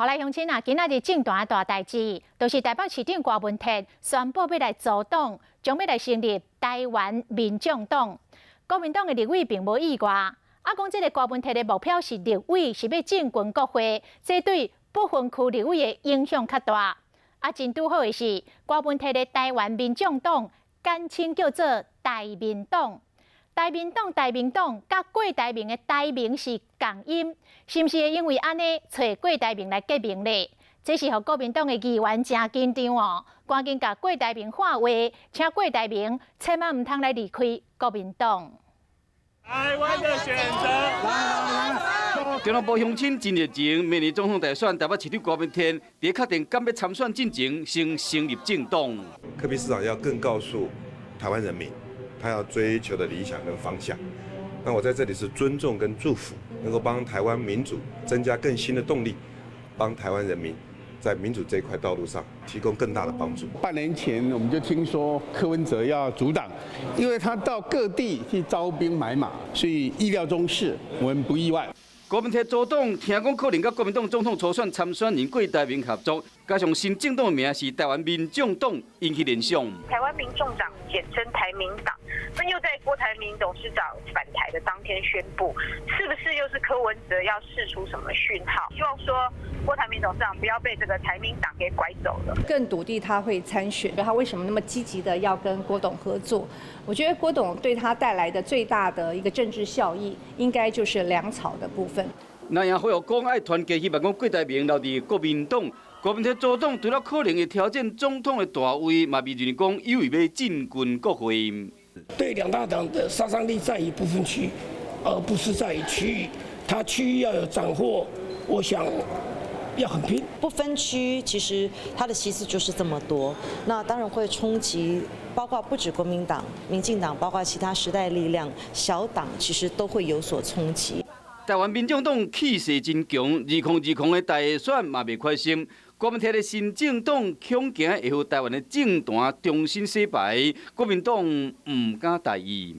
后来乡亲啊，今仔日正大大代志，就是台北市长郭文哲宣布要来组党，将要来成立台湾民众党。国民党的立委并无意外，讲这个郭文哲的目标是立委，是要进军国会，这对不分区立委的影响较大。真拄好的是，郭文哲的台湾民众党简称叫做台民党。台民党，甲郭台铭的台铭是共音，是毋是会因为安尼找郭台铭来革命呢？这是互国民党的议员真紧张哦，赶紧甲郭台铭喊话，请郭台铭千万唔通来离开国民党。台湾的选择。中南部乡亲真热情，明年总统大选，台北市长郭文哲伫确定敢要参选进前，先成立政党。柯 P 市长要更告诉台湾人民，他要追求的理想跟方向。那我在这里是尊重跟祝福，能够帮台湾民主增加更新的动力，帮台湾人民在民主这一块道路上提供更大的帮助。半年前我们就听说柯文哲要阻挡，因为他到各地去招兵买马，所以意料中事，我们不意外。郭文哲组党，听讲可能甲国民党总统初选参选人郭台铭合作，加上新政党的名是台湾民众党，引起联想。台湾民众党简称台民党，那又在郭台铭董事长返台的当天宣布，是不是又是柯文哲要释出什么讯号？希望说郭台铭董事长不要被这个台民党给拐走了。更笃定他会参选，他为什么那么积极的要跟郭董合作？我觉得郭董对他带来的最大的一个政治效益，应该就是粮草的部分。南洋会有讲爱团结，希望讲郭台铭留伫国民党。郭文哲组党除了可能会挑战总统的大位，嘛未认为讲有意要进军国会。对两大党的杀伤力在于不分区，而不是在于区域。他区域要有斩获，我想要很拼。不分区其实它的席次就是这么多，那当然会冲击，包括不止国民党、民进党，包括其他时代力量、小党，其实都会有所冲击。台湾民众党气势真强，2020的大选嘛未快心。郭文哲的新政党恐惊会互台湾的政坛重新洗牌，国民党唔敢大意。